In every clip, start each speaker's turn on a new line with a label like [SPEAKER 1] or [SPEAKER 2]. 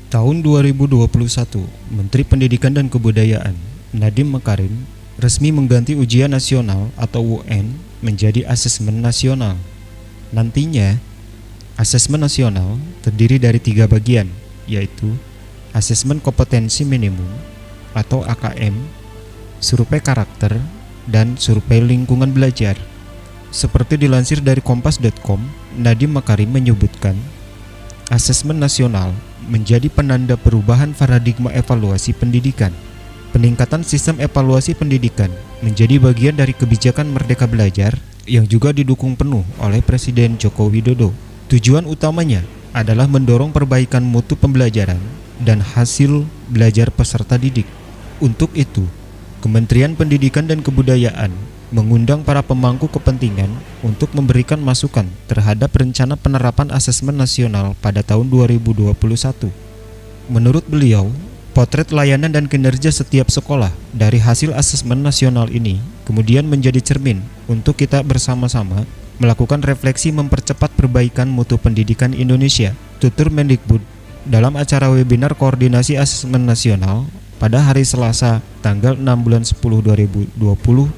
[SPEAKER 1] Tahun 2021, Menteri Pendidikan dan Kebudayaan Nadiem Makarim resmi mengganti ujian nasional atau UN menjadi asesmen nasional. Nantinya, asesmen nasional terdiri dari 3 bagian, yaitu asesmen kompetensi minimum atau AKM, survei karakter, dan survei lingkungan belajar. Seperti dilansir dari kompas.com, Nadiem Makarim menyebutkan, asesmen nasional menjadi penanda perubahan paradigma evaluasi pendidikan. Peningkatan sistem evaluasi pendidikan menjadi bagian dari kebijakan Merdeka Belajar yang juga didukung penuh oleh Presiden Joko Widodo. Tujuan utamanya adalah mendorong perbaikan mutu pembelajaran dan hasil belajar peserta didik. Untuk itu, Kementerian Pendidikan dan Kebudayaan mengundang para pemangku kepentingan untuk memberikan masukan terhadap rencana penerapan asesmen nasional pada tahun 2021. Menurut beliau, potret layanan dan kinerja setiap sekolah dari hasil asesmen nasional ini kemudian menjadi cermin untuk kita bersama-sama melakukan refleksi mempercepat perbaikan mutu pendidikan Indonesia, tutur Mendikbud dalam acara webinar koordinasi asesmen nasional pada hari Selasa, tanggal 6 bulan 10 2020,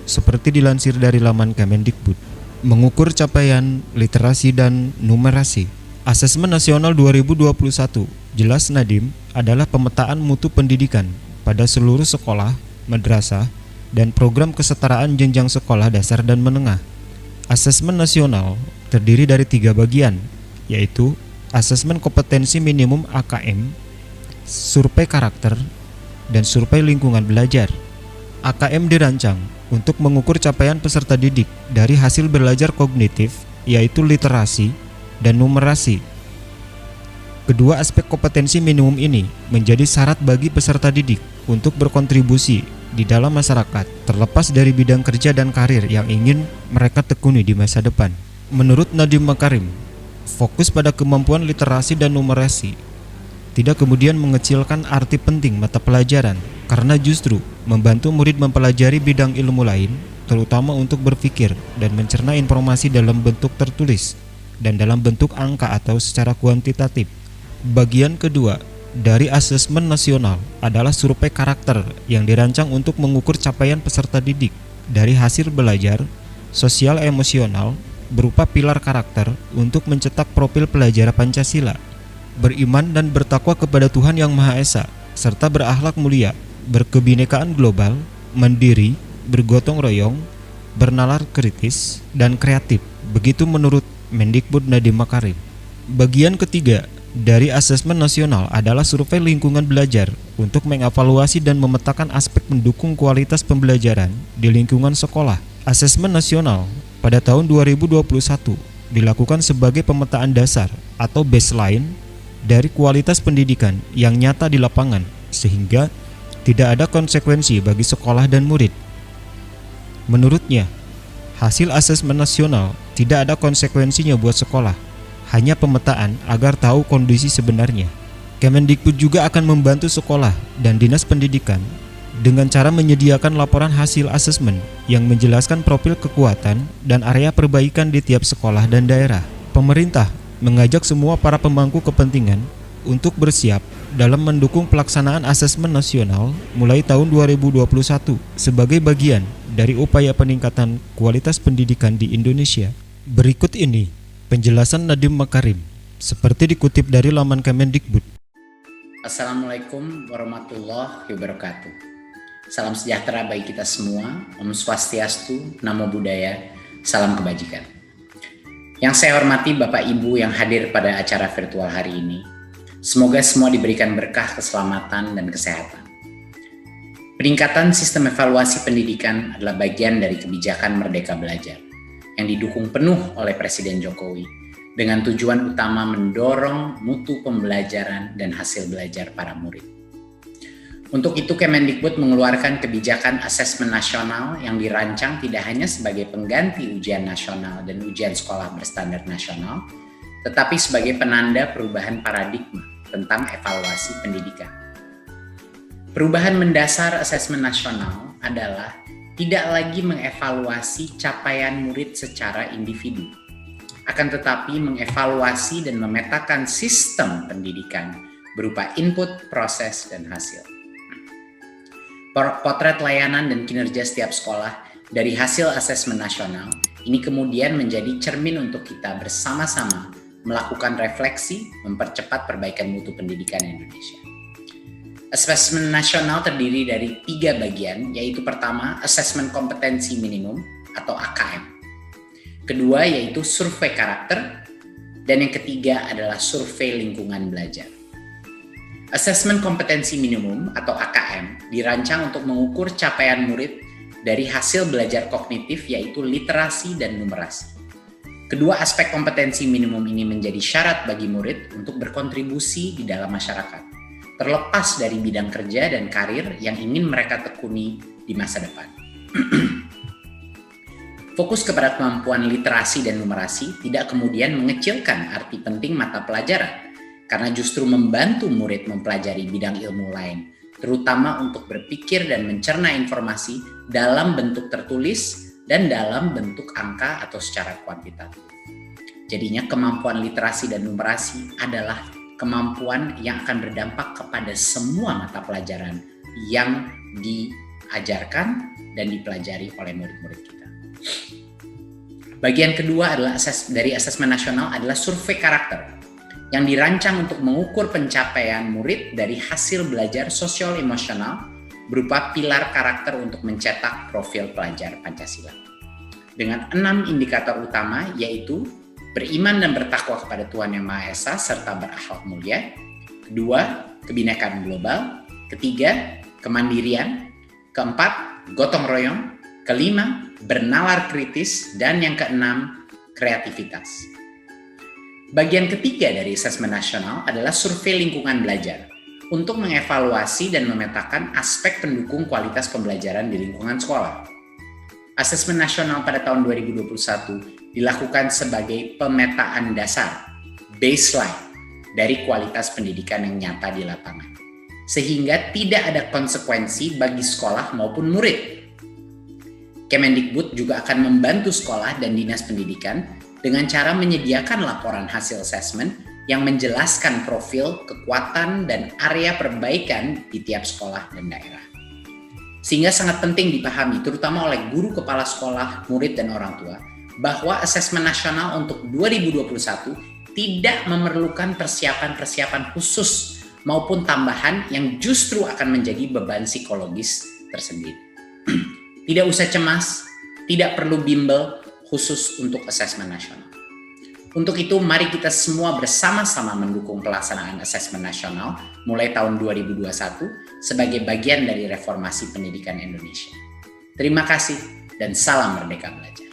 [SPEAKER 1] seperti dilansir dari laman Kemendikbud. Mengukur capaian literasi dan numerasi. Asesmen Nasional 2021, jelas Nadiem, adalah pemetaan mutu pendidikan pada seluruh sekolah, madrasah, dan program kesetaraan jenjang sekolah dasar dan menengah. Asesmen nasional terdiri dari 3 bagian, yaitu asesmen kompetensi minimum AKM, survei karakter, dan survei lingkungan belajar. AKM dirancang untuk mengukur capaian peserta didik dari hasil belajar kognitif, yaitu literasi dan numerasi. Kedua aspek kompetensi minimum ini menjadi syarat bagi peserta didik untuk berkontribusi di dalam masyarakat, terlepas dari bidang kerja dan karir yang ingin mereka tekuni di masa depan. Menurut Nadiem Makarim, fokus pada kemampuan literasi dan numerasi tidak kemudian mengecilkan arti penting mata pelajaran, karena justru membantu murid mempelajari bidang ilmu lain, terutama untuk berpikir dan mencerna informasi dalam bentuk tertulis dan dalam bentuk angka atau secara kuantitatif. Bagian kedua dari asesmen nasional adalah survei karakter yang dirancang untuk mengukur capaian peserta didik dari hasil belajar sosial emosional berupa pilar karakter untuk mencetak profil pelajar Pancasila, beriman dan bertakwa kepada Tuhan Yang Maha Esa, serta berakhlak mulia, berkebinekaan global, mandiri, bergotong royong, bernalar kritis, dan kreatif. Begitu menurut Mendikbud Nadiem Makarim. Bagian ketiga dari asesmen nasional adalah survei lingkungan belajar untuk mengevaluasi dan memetakan aspek mendukung kualitas pembelajaran di lingkungan sekolah. Asesmen nasional pada tahun 2021 dilakukan sebagai pemetaan dasar atau baseline dari kualitas pendidikan yang nyata di lapangan, sehingga tidak ada konsekuensi bagi sekolah dan murid. Menurutnya, hasil asesmen nasional tidak ada konsekuensinya buat sekolah, hanya pemetaan agar tahu kondisi sebenarnya. Kemendikbud juga akan membantu sekolah dan dinas pendidikan dengan cara menyediakan laporan hasil asesmen yang menjelaskan profil kekuatan dan area perbaikan di tiap sekolah dan daerah. Pemerintah mengajak semua para pemangku kepentingan untuk bersiap dalam mendukung pelaksanaan asesmen nasional mulai tahun 2021 sebagai bagian dari upaya peningkatan kualitas pendidikan di Indonesia. Berikut ini penjelasan Nadiem Makarim seperti dikutip dari laman Kemendikbud.
[SPEAKER 2] Assalamualaikum warahmatullahi wabarakatuh. Salam sejahtera bagi kita semua. Om Swastiastu, Namo Buddhaya, salam kebajikan. Yang saya hormati Bapak Ibu yang hadir pada acara virtual hari ini, semoga semua diberikan berkah keselamatan dan kesehatan. Peningkatan sistem evaluasi pendidikan adalah bagian dari kebijakan Merdeka Belajar yang didukung penuh oleh Presiden Jokowi dengan tujuan utama mendorong mutu pembelajaran dan hasil belajar para murid. Untuk itu Kemendikbud mengeluarkan kebijakan asesmen nasional yang dirancang tidak hanya sebagai pengganti ujian nasional dan ujian sekolah berstandar nasional, tetapi sebagai penanda perubahan paradigma tentang evaluasi pendidikan. Perubahan mendasar asesmen nasional adalah tidak lagi mengevaluasi capaian murid secara individu, akan tetapi mengevaluasi dan memetakan sistem pendidikan berupa input, proses, dan hasil. Potret layanan dan kinerja setiap sekolah dari hasil asesmen nasional ini kemudian menjadi cermin untuk kita bersama-sama melakukan refleksi, mempercepat perbaikan mutu pendidikan Indonesia. Asesmen nasional terdiri dari 3 bagian, yaitu pertama, asesmen kompetensi minimum atau AKM. Kedua, yaitu survei karakter. Dan yang ketiga adalah survei lingkungan belajar. Asesmen kompetensi minimum atau AKM dirancang untuk mengukur capaian murid dari hasil belajar kognitif, yaitu literasi dan numerasi. Kedua aspek kompetensi minimum ini menjadi syarat bagi murid untuk berkontribusi di dalam masyarakat, terlepas dari bidang kerja dan karir yang ingin mereka tekuni di masa depan. Fokus kepada kemampuan literasi dan numerasi tidak kemudian mengecilkan arti penting mata pelajaran, karena justru membantu murid mempelajari bidang ilmu lain, terutama untuk berpikir dan mencerna informasi dalam bentuk tertulis dan dalam bentuk angka atau secara kuantitatif. Jadinya kemampuan literasi dan numerasi adalah kemampuan yang akan berdampak kepada semua mata pelajaran yang diajarkan dan dipelajari oleh murid-murid kita. Bagian kedua adalah dari asesmen nasional adalah survei karakter yang dirancang untuk mengukur pencapaian murid dari hasil belajar sosial emosional berupa pilar karakter untuk mencetak profil pelajar Pancasila. Dengan 6 indikator utama, yaitu beriman dan bertakwa kepada Tuhan Yang Maha Esa serta berakhlak mulia. Kedua, kebinekaan global. Ketiga, kemandirian. Keempat, gotong royong. Kelima, bernalar kritis. Dan yang keenam, kreativitas. Bagian ketiga dari asesmen nasional adalah survei lingkungan belajar untuk mengevaluasi dan memetakan aspek pendukung kualitas pembelajaran di lingkungan sekolah. Asesmen nasional pada tahun 2021 dilakukan sebagai pemetaan dasar, baseline, dari kualitas pendidikan yang nyata di lapangan, sehingga tidak ada konsekuensi bagi sekolah maupun murid. Kemendikbud juga akan membantu sekolah dan dinas pendidikan dengan cara menyediakan laporan hasil asesmen yang menjelaskan profil, kekuatan, dan area perbaikan di tiap sekolah dan daerah. Sehingga sangat penting dipahami, terutama oleh guru kepala sekolah, murid, dan orang tua, bahwa asesmen nasional untuk 2021 tidak memerlukan persiapan-persiapan khusus maupun tambahan yang justru akan menjadi beban psikologis tersendiri. Tidak usah cemas, tidak perlu bimbel, khusus untuk asesmen nasional. Untuk itu, mari kita semua bersama-sama mendukung pelaksanaan asesmen nasional mulai tahun 2021 sebagai bagian dari reformasi pendidikan Indonesia. Terima kasih dan salam Merdeka Belajar.